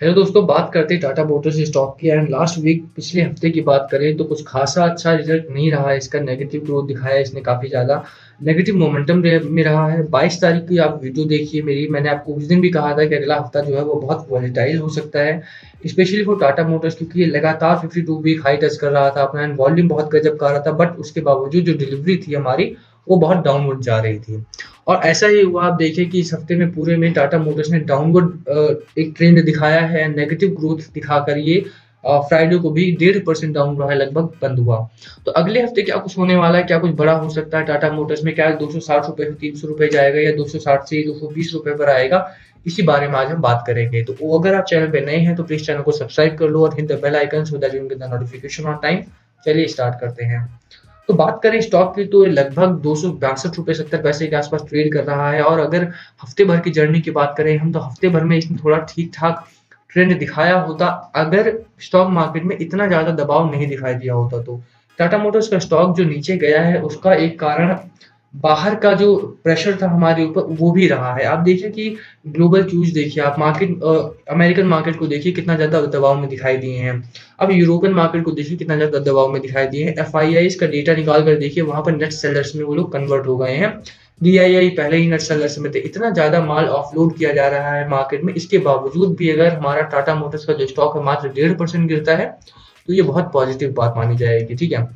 Hello दोस्तों, बात करते हैं टाटा मोटर्स स्टॉक की। एंड लास्ट वीक पिछले हफ्ते की बात करें तो कुछ खासा अच्छा रिजल्ट नहीं रहा है। इसका नेगेटिव ग्रोथ दिखाया है इसने, काफ़ी ज़्यादा नेगेटिव मोमेंटम में रहा है। 22 तारीख की आप वीडियो देखिए मेरी, मैंने आपको उस दिन भी कहा था कि अगला हफ्ता जो है वो बहुत वॉलेटाइल हो सकता है, स्पेशली फॉर टाटा मोटर्स, क्योंकि ये लगातार 52 वीक हाई टच कर रहा था अपना, एंड वॉल्यूम बहुत गजब का रहा था। बट उसके बावजूद जो डिलीवरी थी हमारी वो बहुत डाउनवर्ड जा रही थी। और ऐसा ही हुआ, आप देखें कि इस हफ्ते में पूरे में टाटा मोटर्स ने डाउनवर्ड एक ट्रेंड दिखाया है, नेगेटिव ग्रोथ दिखाकर ये फ्राइडे को भी 1.5% डाउन रहा है, लगभग बंद हुआ। तो अगले हफ्ते क्या कुछ होने वाला है, क्या कुछ बड़ा हो सकता है टाटा मोटर्स में? क्या 260 रुपए से 300 रुपए जाएगा, या 260 से 220 रुपए पर आएगा? इसी बारे में आज हम बात करेंगे। तो वो अगर आप चैनल पे नए हैं तो प्लीज चैनल को सब्सक्राइब कर लो और hit the bell icon so that you will get the notification on time. चलिए स्टार्ट करते हैं। तो बात करें स्टॉक की तो ये लगभग 262 रुपए 70 पैसे के आसपास ट्रेड कर रहा है। और अगर हफ्ते भर की जर्नी की बात करें हम, तो हफ्ते भर में इसने थोड़ा ठीक ठाक ट्रेंड दिखाया होता अगर स्टॉक मार्केट में इतना ज्यादा दबाव नहीं दिखाई दिया होता। तो टाटा मोटर्स का स्टॉक जो नीचे गया है उसका एक कारण बाहर का जो प्रेशर था हमारे ऊपर वो भी रहा है। आप देखिए कि ग्लोबल क्यूज देखिए, आप मार्केट अमेरिकन मार्केट को देखिए कितना ज्यादा दबाव में दिखाई दिए हैं। अब यूरोपियन मार्केट को देखिए कितना ज्यादा दबाव में दिखाई दिए हैं। एफआईआई का डेटा निकाल कर देखिए, वहां पर नेट सेलर्स में वो लोग कन्वर्ट हो गए हैं। डीआईआई पहले ही नेट सेलर्स में थे। इतना ज्यादा माल ऑफलोड किया जा रहा है मार्केट में, इसके बावजूद भी अगर हमारा टाटा मोटर्स का जो स्टॉक है मात्र 1.5% गिरता है तो ये बहुत पॉजिटिव बात मानी जाएगी। ठीक है,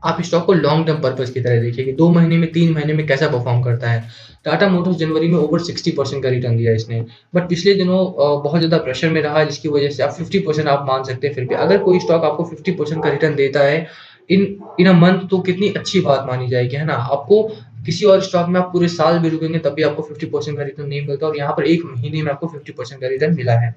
आप स्टॉक को लॉन्ग टर्म पर्पस की तरह देखिए कि 2 महीने में 3 महीने में कैसा परफॉर्म करता है। टाटा मोटर्स जनवरी में ओवर 60% का रिटर्न दिया इसने, बट पिछले दिनों बहुत ज़्यादा प्रेशर में रहा, जिसकी वजह से आप 50% आप मान सकते हैं। फिर भी अगर कोई स्टॉक आपको 50% का रिटर्न देता है इन इन अ मंथ, तो कितनी अच्छी बात मानी जाएगी, है ना? आपको किसी और स्टॉक में आप पूरे साल भी रुकेंगे तब भी आपको 50% का रिटर्न नहीं मिलता, और यहाँ पर 1 महीने में आपको 50% का रिटर्न मिला है।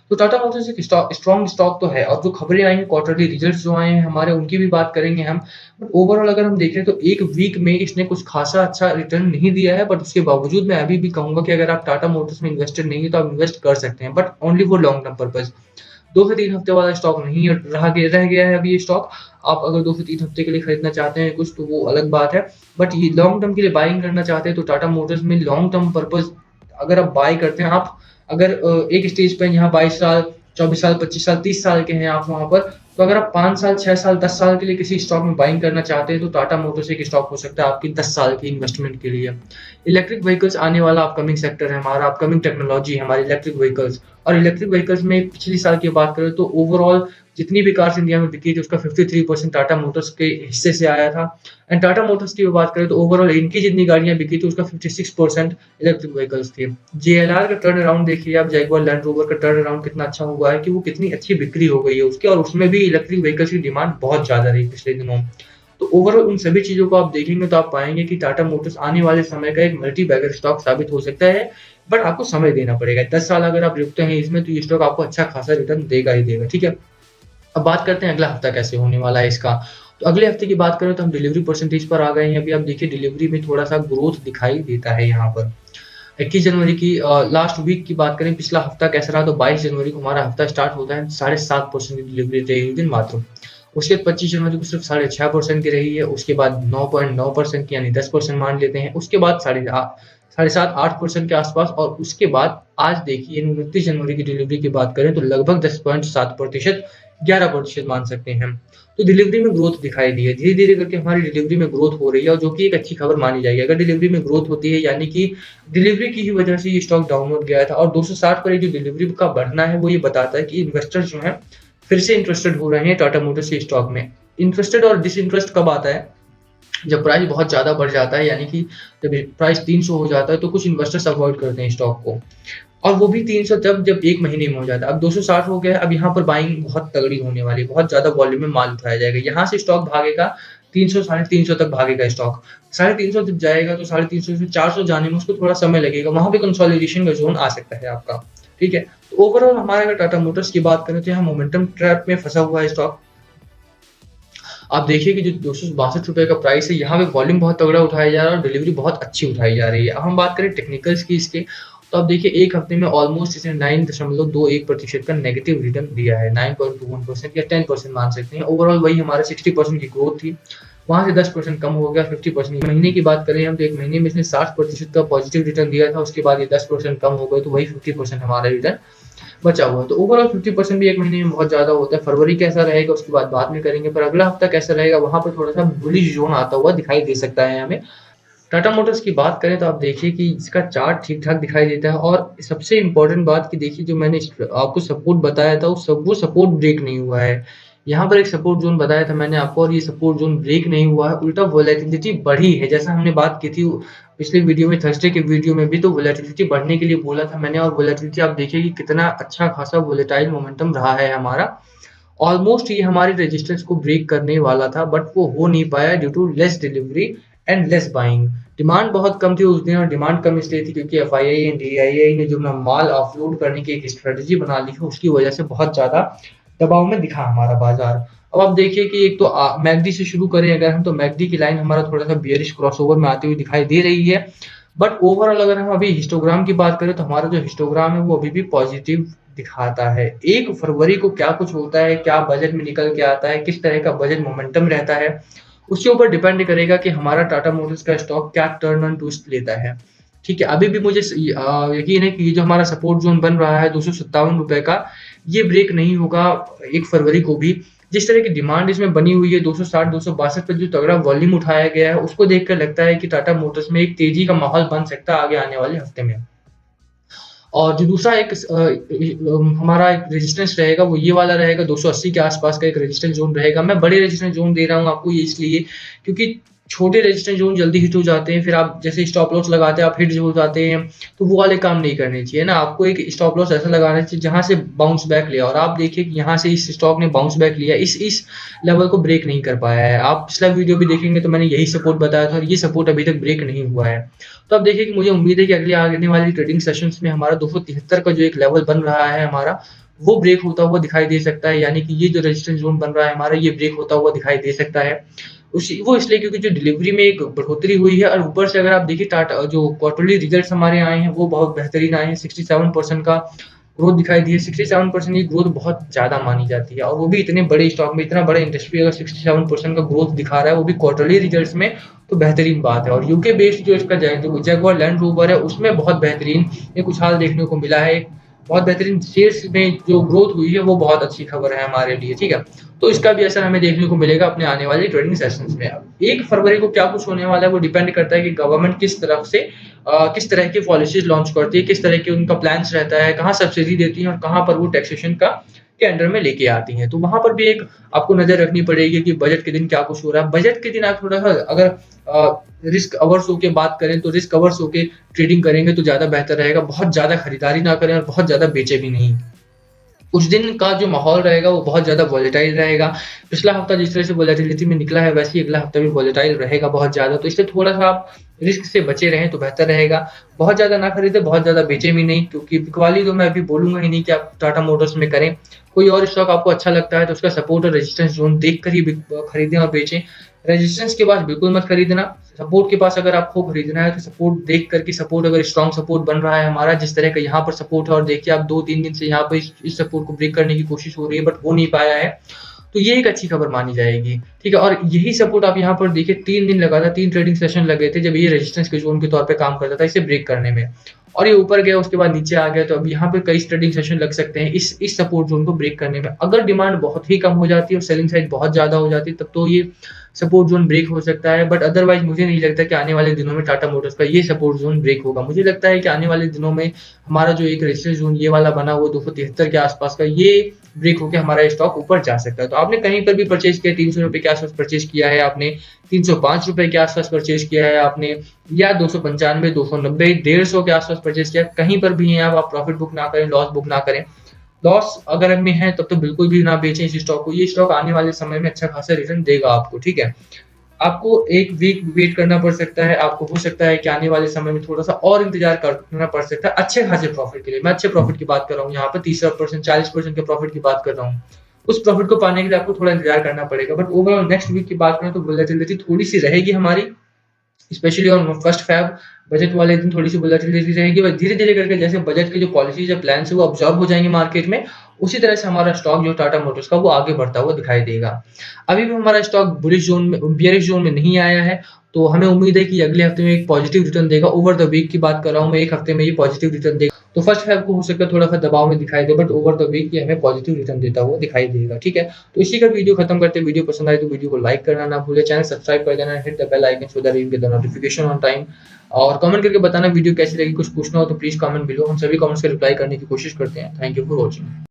तो टाटा मोटर्स एक स्ट्रॉन्ग स्टॉक तो है, और जो खबरें आई हैं, क्वार्टरली रिजल्ट्स जो आए हैं हमारे, उनकी भी बात करेंगे हम। बट ओवरऑल अगर हम देखें तो एक वीक में इसने कुछ खासा अच्छा रिटर्न नहीं दिया है। बट उसके बावजूद मैं अभी भी कहूंगा कि अगर आप टाटा मोटर्स में इन्वेस्टेड नहीं है तो आप इन्वेस्ट कर सकते हैं, but only for long term purpose. 2 से 3 हफ्ते वाला स्टॉक नहीं रह गया है अभी ये स्टॉक। आप अगर 2 से 3 हफ्ते के लिए खरीदना चाहते हैं कुछ, तो वो अलग बात है। बट ये लॉन्ग टर्म के लिए बाइंग करना चाहते हैं तो टाटा मोटर्स में लॉन्ग टर्म पर्पज अगर आप बाय करते हैं, आप अगर एक स्टेज पर यहाँ 22 साल, 24 साल, 25 साल, 30 साल के हैं आप वहां पर, तो अगर आप 5 साल, 6 साल, 10 साल के लिए किसी स्टॉक में बाइंग करना चाहते हैं तो टाटा मोटर्स एक स्टॉक हो सकता है आपकी 10 साल की इन्वेस्टमेंट के लिए। इलेक्ट्रिक व्हीकल्स आने वाला अपकमिंग सेक्टर है हमारा, अपकमिंग टेक्नोलॉजी है हमारी इलेक्ट्रिक व्हीकल्स। और इलेक्ट्रिक व्हीकल्स में पिछले साल की बात करें तो ओवरऑल जितनी भी कार्स इंडिया में बिकी थी उसका 53% टाटा मोटर्स के हिस्से से आया था। एंड टाटा मोटर्स की बात करें तो ओवरऑल इनकी जितनी गाड़ियां बिकी थी उसका 56% इलेक्ट्रिक व्हीकल्स थी। जेएलआर का टर्न अराउंड देखिए आप, जैगुआर लैंड रोवर का टर्न अराउंड कितना अच्छा हुआ है कि वो कितनी अच्छी बिक्री हो गई है उसकी, और उसमें भी इलेक्ट्रिक व्हीकल्स की डिमांड बहुत ज्यादा रही पिछले दिनों। तो ओवरऑल उन सभी चीजों को आप देखेंगे तो आप पाएंगे कि टाटा मोटर्स आने वाले समय का एक मल्टी बैगर स्टॉक साबित हो सकता है। बट आपको समय देना पड़ेगा। 10 साल अगर आप रुकते हैं इसमें तो ये स्टॉक आपको अच्छा खासा रिटर्न देगा ही देगा। ठीक है, अब बात करते हैं अगला हफ्ता कैसे होने वाला है इसका। तो अगले हफ्ते की बात करें तो हम डिलीवरी परसेंटेज पर आ गए हैं। अभी आप देखिए डिलीवरी में थोड़ा सा ग्रोथ दिखाई देता है यहाँ पर। 21 जनवरी की लास्ट वीक की बात करें, पिछला हफ्ता कैसा रहा, तो 22 जनवरी को हमारा हफ्ता स्टार्ट होता है 7.5% की डिलीवरी रही दिन मात्र। उसके बाद 25 जनवरी को सिर्फ 6.5% की रही है। उसके बाद 9.9% की, यानी 10% मान लेते हैं। उसके बाद 7.5-8% के आसपास। और उसके बाद आज देखिए 29 जनवरी की डिलीवरी की बात करें तो लगभग 10.7%, 11% मान सकते हैं। तो डिलीवरी में ग्रोथ दिखाई दी है, धीरे धीरे करके हमारी डिलीवरी में ग्रोथ हो रही है, और जो कि एक अच्छी खबर मानी जाएगी। अगर डिलीवरी में ग्रोथ होती है यानी कि डिलीवरी की ही वजह से ये स्टॉक डाउनवर्ड गया था, और 260 पर ये जो डिलीवरी का बढ़ना है वो ये बताता है कि इन्वेस्टर जो है फिर से इंटरेस्टेड हो रहे हैं टाटा मोटर्स के स्टॉक में। इंटरेस्टेड और डिसइंटरेस्ट कब आता है? जब प्राइस बहुत ज्यादा बढ़ जाता है, यानी कि जब प्राइस 300 हो जाता है तो कुछ इन्वेस्टर्स अवॉइड करते हैं स्टॉक को, और वो भी 300 जब एक महीने में हो जाता है। अब 260 हो गया है, अब यहाँ पर बाइंग बहुत तगड़ी होने वाली है, बहुत ज्यादा वॉल्यूम में माल उठाया जाएगा। यहाँ से स्टॉक भागेगा 300, 350 तक भागेगा स्टॉक। 350 जब जाएगा तो 350 से 400 जाने में उसको थोड़ा समय लगेगा, वहां पे कंसोलिडेशन का जोन आ सकता है आपका। ठीक है, तो ओवरऑल हमारे अगर टाटा मोटर्स की बात करें तो यहाँ मोमेंटम ट्रैप में फंसा हुआ है स्टॉक। आप देखिए कि जो 262 रुपए का प्राइस है, यहाँ पे वॉल्यूम बहुत तगड़ा उठाया जा रहा है और डिलीवरी बहुत अच्छी उठाई जा रही है। अब हम बात करें टेक्निकल्स की इसके, तो आप देखिए एक हफ्ते में ऑलमोस्ट इसने 9.21% का नेगेटिव रिटर्न दिया है। 9.21% या 10% मान सकते हैं। ओवरऑल वही हमारे 60% की ग्रोथ थी, वहां से 10% कम हो गया 50%। महीने की बात करें हम तो एक महीने में इसने 60% का पॉजिटिव रिटर्न दिया था, उसके बाद ये 10% कम हो गए तो वही 50% हमारा रिटर्न बचा हुआ है। तो ओवरऑल 50% भी 1 महीने में बहुत ज़्यादा होता है। फरवरी कैसा रहेगा उसकी बात बाद में करेंगे, पर अगला हफ्ता कैसा रहेगा वहाँ पर थोड़ा-सा बुलिश ज़ोन आता हुआ दिखाई दे सकता है हमें। टाटा मोटर्स की बात करें तो आप देखिए कि इसका चार्ट ठीक-ठाक दिखाई देता है और सबसे इम्पोर्टेंट बात कि देखिए जो मैंने आपको सपोर्ट बताया था वो सपोर्ट ब्रेक नहीं हुआ है। यहाँ पर एक सपोर्ट ज़ोन बताया था मैंने आपको और ये सपोर्ट ज़ोन ब्रेक नहीं हुआ है, उल्टा वोलेटिलिटी बढ़ी है। जैसा हमने बात की थी पिछले वीडियो में, थर्सडे के वीडियो में भी, तो वोलेटिलिटी बढ़ने के लिए बोला था मैंने और वोलेटिलिटी आप देखिए कि कितना अच्छा खासा वोलेटाइल मोमेंटम रहा है हमारा। ऑलमोस्ट ये हमारी रेजिस्टेंस को ब्रेक करने वाला था बट वो हो नहीं पाया due to less delivery and less buying. Demand बहुत कम थी उस दिन और डिमांड कम इसलिए थी क्योंकि एफआईआई एंड डीआईआई ने जो ना माल ऑफलोड करने की एक स्ट्रेटजी बना ली है उसकी वजह से बहुत ज़्यादा दबाव में दिखा हमारा बाजार। अब आप देखिए कि एक तो मैकडी से शुरू करें अगर हम, तो मैकडी की लाइन हमारा थोड़ा सा बियरिश क्रॉसओवर में आती हुई दिखाई दे रही है। बट ओवरऑल अगर हम अभी हिस्टोग्राम की बात करें तो हमारा जो हिस्टोग्राम है वो अभी भी पॉजिटिव दिखाता है। 1 फरवरी को क्या कुछ होता है, क्या बजट में निकल के आता है, किस तरह का बजट मोमेंटम रहता है, उसके ऊपर डिपेंड करेगा कि हमारा टाटा मोटर्स का स्टॉक क्या टर्न एंड ट्विस्ट लेता है। ठीक है, अभी भी मुझे यकीन है कि ये जो हमारा सपोर्ट जोन बन रहा है ₹257 का, ये ब्रेक नहीं होगा 1 फरवरी को भी। जिस तरह की डिमांड इसमें बनी हुई है 260-262 पे जो तगड़ा वॉल्यूम उठाया गया है, उसको देखकर लगता है कि टाटा मोटर्स में एक तेजी का माहौल बन सकता है आगे आने वाले हफ्ते में। और जो दूसरा एक हमारा एक रेजिस्टेंस रहेगा वो ये वाला रहेगा, 280 के आसपास का एक रेजिस्टेंस जोन रहेगा। मैं बड़े रेजिस्टेंस जोन दे रहा हूँ आपको ये इसलिए क्योंकि छोटे रेजिस्टेंस जोन जल्दी हिट हो जाते हैं, फिर आप जैसे स्टॉप लॉस लगाते हैं आप हिट हो जाते हैं, तो वो वाले काम नहीं करने चाहिए ना। आपको एक स्टॉप लॉस ऐसा लगाना चाहिए जहाँ से बाउंस बैक लिया, और आप देखिए कि यहाँ से इस स्टॉक ने बाउंस बैक लिया, इस लेवल को ब्रेक नहीं कर पाया है। आप पिछला वीडियो भी देखेंगे तो मैंने यही सपोर्ट बताया था और ये सपोर्ट अभी तक ब्रेक नहीं हुआ है। तो अब देखिए कि मुझे उम्मीद है कि अगली आने वाली ट्रेडिंग सेशंस में हमारा 273 का जो एक लेवल बन रहा है हमारा, वो ब्रेक होता हुआ दिखाई दे सकता है। यानी कि ये जो रेजिस्टेंस जोन बन रहा है हमारा, ये ब्रेक होता हुआ दिखाई दे सकता है। उसी वो इसलिए क्योंकि जो डिलीवरी में एक बढ़ोतरी हुई है और ऊपर से अगर आप देखिए टाटा जो क्वार्टरली रिजल्ट्स हमारे आए हैं वो बहुत बेहतरीन आए हैं। 67% का ग्रोथ दिखाई दी है। 67% की ग्रोथ बहुत ज़्यादा मानी जाती है और वो भी इतने बड़े स्टॉक में, इतना बड़ा इंडस्ट्री अगर 67% का ग्रोथ दिखा रहा है वो भी क्वार्टरली रिजल्ट्स में, तो बेहतरीन बात है। और यूके बेस्ड जो इसका जैगुआर लैंड रोवर है उसमें बहुत बेहतरीन एक उछाल देखने को मिला है। बहुत बेहतरीन शेयर्स में जो ग्रोथ हुई है वो बहुत अच्छी खबर है हमारे लिए, ठीक है। तो इसका भी असर हमें देखने को मिलेगा अपने आने वाले ट्रेडिंग सेशंस में। अब 1 फरवरी को क्या कुछ होने वाला है वो डिपेंड करता है कि गवर्नमेंट किस तरफ से किस तरह की पॉलिसीज लॉन्च करती है, किस तरह के उनका प्लान्स रहता है, कहाँ सब्सिडी देती है और कहाँ पर वो टैक्सेशन का के अंडर में लेके आती हैं। तो वहाँ पर भी एक आपको नज़र रखनी पड़ेगी कि बजट के दिन क्या कुछ हो रहा है। बजट के दिन आप थोड़ा-सा अगर रिस्क अवर्स होके बात करें तो रिस्क अवर्स होके ट्रेडिंग करेंगे तो ज़्यादा बेहतर रहेगा। बहुत ज़्यादा खरीदारी ना करें और बहुत ज़्यादा बेचें भी नहीं। उस दिन का जो माहौल रहेगा वो बहुत ज़्यादा वोलेटाइल रहेगा। पिछला हफ्ता जिस तरह से वोलेटिलिटी में निकला है वैसे ही अगला हफ्ता भी वोलेटाइल रहेगा बहुत ज़्यादा, तो इसलिए थोड़ा-सा आप रिस्क से बचे रहें तो बेहतर रहेगा। बहुत ज़्यादा ना खरीदें, बहुत ज़्यादा बेचें भी नहीं, क्योंकि बिकवाली तो मैं अभी बोलूँगा ही नहीं कि आप टाटा मोटर्स में करें। कोई और स्टॉक आपको अच्छा लगता है तो उसका सपोर्ट और रेजिस्टेंस ज़ोन देख कर ही खरीदें और बेचें। रेजिस्टेंस के पास बिल्कुल मत खरीदना। सपोर्ट के पास अगर आपको खरीदना है तो सपोर्ट देख कर के, सपोर्ट अगर स्ट्रॉन्ग सपोर्ट बन रहा है हमारा, जिस तरह का यहाँ पर सपोर्ट है और देखिए आप 2-3 दिन से यहाँ पर इस सपोर्ट को ब्रेक करने की कोशिश हो रही है बट हो नहीं पाया है, तो ये एक अच्छी खबर मानी जाएगी, ठीक है। और यही सपोर्ट आप यहाँ पर देखिए 3 दिन लगातार 3 ट्रेडिंग सेशन लगे थे जब ये रेजिस्टेंस के जोन के तौर पे काम करता था इसे ब्रेक करने में, और ये ऊपर गया उसके बाद नीचे आ गया। तो अब यहाँ पे कई ट्रेडिंग सेशन लग सकते हैं इस सपोर्ट जोन को ब्रेक करने में। अगर डिमांड बहुत ही कम हो जाती है और सेलिंग साइड बहुत ज़्यादा हो जाती है तब तो ये सपोर्ट जोन ब्रेक हो सकता है, बट अदरवाइज मुझे नहीं लगता कि आने वाले दिनों में टाटा मोटर्स का ये सपोर्ट जोन ब्रेक होगा। मुझे लगता है कि आने वाले दिनों में हमारा जो एक रेजिस्टेंस जोन ये वाला बना हुआ 273 के आसपास का, ये ब्रेक होकर हमारा स्टॉक ऊपर जा सकता है। तो आपने कहीं पर भी परचेज किया, 300 रुपए के आसपास परचेज किया है आपने, 305 रुपए के आसपास परचेज किया है आपने, या 295, 290, 150 के आसपास परचेज किया, कहीं पर भी है आप प्रॉफिट बुक ना करें, लॉस बुक ना करें। लॉस अगर में है तब तो बिल्कुल भी ना बेचें इस स्टॉक को। ये स्टॉक आने वाले समय में अच्छा खासा रिटर्न देगा आपको, ठीक है। आपको 1 वीक वेट करना पड़ सकता है, आपको हो सकता है कि आने वाले समय में थोड़ा-सा और इंतज़ार करना पड़ सकता है अच्छे खासे प्रॉफिट के लिए। मैं अच्छे प्रॉफिट की बात कर रहा हूँ यहाँ पे, 30%, 40% के प्रॉफिट की बात कर रहा हूँ। उस प्रॉफिट को पाने के लिए आपको थोड़ा इंतज़ार करना पड़ेगा, बट ओवरऑल नेक्स्ट वीक की बात करें तो वोलेटिलिटी थोड़ी-सी रहेगी हमारी, स्पेशली ऑन 1 फेब। बजट वाले दिन थोड़ी-सी वोलेटिलिटी रहेगी, बट धीरे-धीरे करके जैसे बजट के जो पॉलिसीज़ या प्लान्स हैं वो अब्ज़ॉर्ब हो जाएँगे मार्केट में, उसी तरह से हमारा स्टॉक जो टाटा मोटर्स का वो आगे बढ़ता हुआ दिखाई देगा। अभी भी हमारा स्टॉक बुलिश ज़ोन में, बियरिश ज़ोन में नहीं आया है, तो हमें उम्मीद है कि अगले हफ्ते में एक पॉजिटिव रिटर्न देगा। ओवर द वीक की बात कर रहा हूँ मैं, 1 हफ्ते में ये पॉजिटिव रिटर्न देगा। तो फर्स्ट फेब को हो सकता है थोड़ा-सा दबाव में दिखाई दे, बट ओवर द वीक ये हमें पॉजिटिव रिटर्न देता हुआ दिखाई देगा, ठीक है? तो इसी का वीडियो खत्म करते हैं। वीडियो पसंद आए तो वीडियो को लाइक करना ना भूलें, चैनल सब्सक्राइब कर देना, hit the bell icon so that you get the notification on time. और कमेंट करके बताना वीडियो कैसी लगी, कुछ पूछना हो तो प्लीज़ कमेंट बिलो, हम सभी कमेंट्स का रिप्लाई करने की कोशिश करते हैं। Thank you for watching.